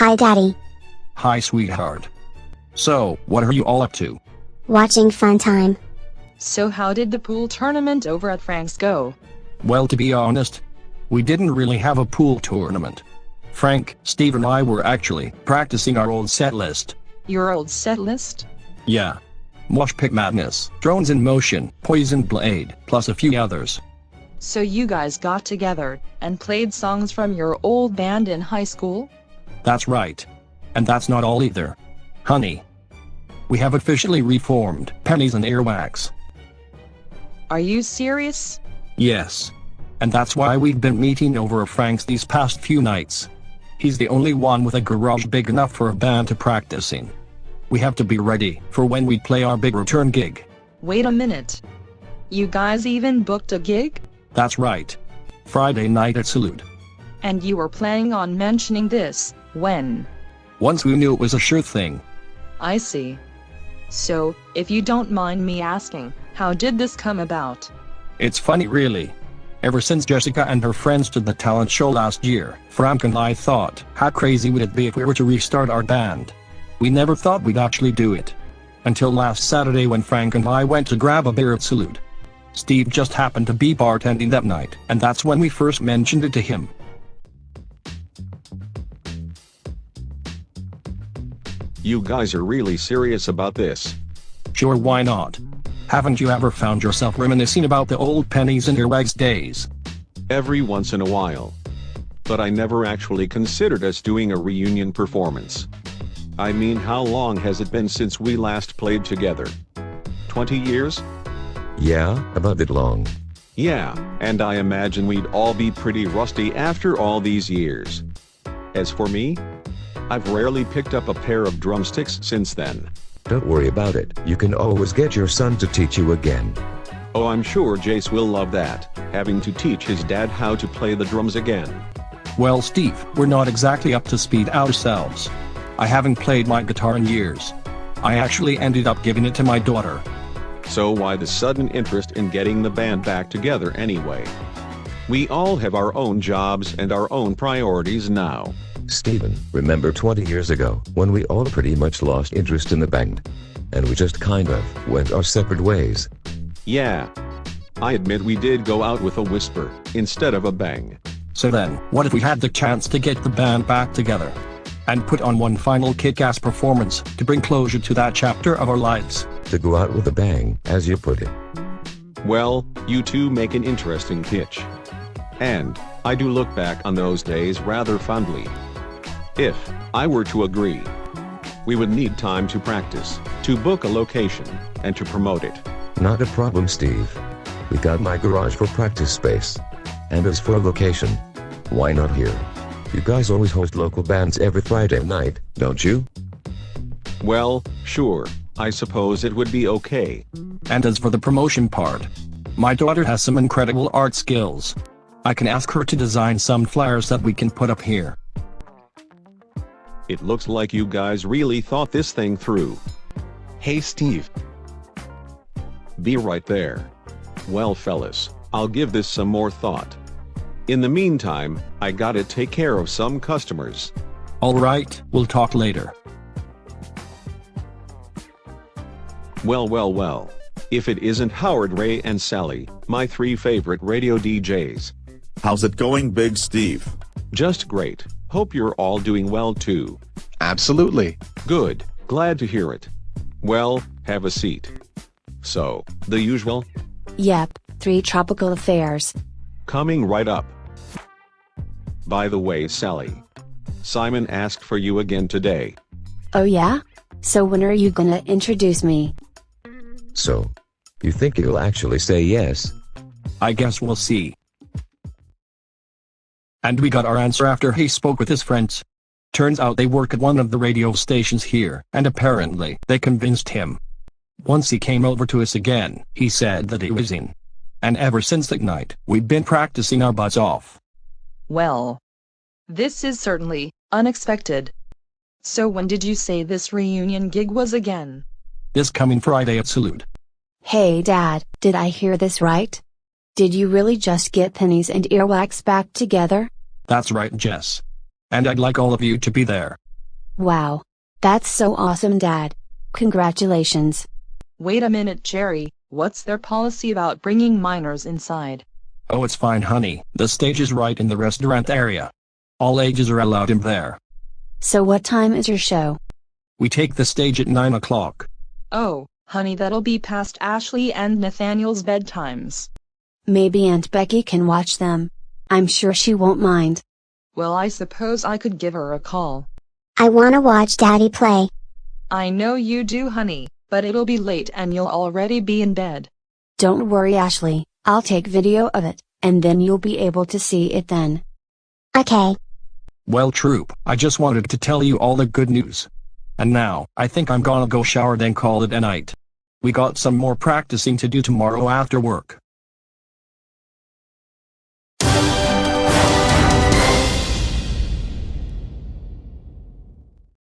Hi, Daddy. Hi, sweetheart. So, what are you all up to? Watching Fun Time. So how did the pool tournament over at Frank's go? Well, to be honest, we didn't really have a pool tournament. Frank, Steve and I were actually practicing our old set list. Your old set list? Yeah. Mosh Pit Madness, Drones in Motion, Poison Blade, plus a few others. So you guys got together and played songs from your old band in high school? That's right. And that's not all either. Honey. We have officially reformed Pennies and Earwax. Are you serious? Yes. And that's why we've been meeting over at Frank's these past few nights. He's the only one with a garage big enough for a band to practice in. We have to be ready for when we play our big return gig. Wait a minute. You guys even booked a gig? That's right. Friday night at Salute. And you were planning on mentioning this, when? Once we knew it was a sure thing. I see. So, if you don't mind me asking, how did this come about? It's funny really. Ever since Jessica and her friends did the talent show last year, Frank and I thought, how crazy would it be if we were to restart our band? We never thought we'd actually do it. Until last Saturday when Frank and I went to grab a beer at Salute. Steve just happened to be bartending that night, and that's when we first mentioned it to him. You guys are really serious about this? Sure, why not? Haven't you ever found yourself reminiscing about the old Pennies and Earwax days? Every once in a while. But I never actually considered us doing a reunion performance. I mean, how long has it been since we last played together? 20 years? Yeah, about that long. Yeah, and I imagine we'd all be pretty rusty after all these years. As for me, I've rarely picked up a pair of drumsticks since then. Don't worry about it, you can always get your son to teach you again. Oh, I'm sure Jace will love that, having to teach his dad how to play the drums again. Well, Steve, we're not exactly up to speed ourselves. I haven't played my guitar in years. I actually ended up giving it to my daughter. So why the sudden interest in getting the band back together anyway? We all have our own jobs and our own priorities now. Steven, remember 20 years ago, when we all pretty much lost interest in the band? And we just kind of went our separate ways. Yeah. I admit we did go out with a whisper, instead of a bang. So then, what if we had the chance to get the band back together? And put on one final kick-ass performance to bring closure to that chapter of our lives? To go out with a bang, as you put it. Well, you two make an interesting pitch. And I do look back on those days rather fondly. If I were to agree, we would need time to practice, to book a location, and to promote it. Not a problem, Steve. We got my garage for practice space. And as for location, why not here? You guys always host local bands every Friday night, don't you? Well, sure, I suppose it would be okay. And as for the promotion part, my daughter has some incredible art skills. I can ask her to design some flyers that we can put up here. It looks like you guys really thought this thing through. Hey Steve. Be right there. Well fellas, I'll give this some more thought. In the meantime, I gotta take care of some customers. Alright, we'll talk later. Well. If it isn't Howard, Ray and Sally, my three favorite radio DJs. How's it going, Big Steve? Just great. Hope you're all doing well too. Absolutely. Good, glad to hear it. Well, have a seat. So, the usual? Yep, 3 tropical affairs. Coming right up. By the way, Sally. Simon asked for you again today. Oh yeah? So when are you gonna introduce me? So, you think you'll actually say yes? I guess we'll see. And we got our answer after he spoke with his friends. Turns out they work at one of the radio stations here, and apparently they convinced him. Once he came over to us again, he said that he was in. And ever since that night, we've been practicing our butts off. Well, this is certainly unexpected. So when did you say this reunion gig was again? This coming Friday at Salute. Hey Dad, did I hear this right? Did you really just get Pennies and Earwax back together? That's right, Jess. And I'd like all of you to be there. Wow. That's so awesome, Dad. Congratulations. Wait a minute, Jerry, what's their policy about bringing minors inside? Oh, it's fine, honey. The stage is right in the restaurant area. All ages are allowed in there. So what time is your show? We take the stage at 9 o'clock. Oh, honey, that'll be past Ashley and Nathaniel's bedtimes. Maybe Aunt Becky can watch them. I'm sure she won't mind. Well, I suppose I could give her a call. I wanna watch Daddy play. I know you do, honey, but it'll be late and you'll already be in bed. Don't worry, Ashley. I'll take video of it, and then you'll be able to see it then. Okay. Well, troop, I just wanted to tell you all the good news. And now, I think I'm gonna go shower then call it a night. We got some more practicing to do tomorrow after work.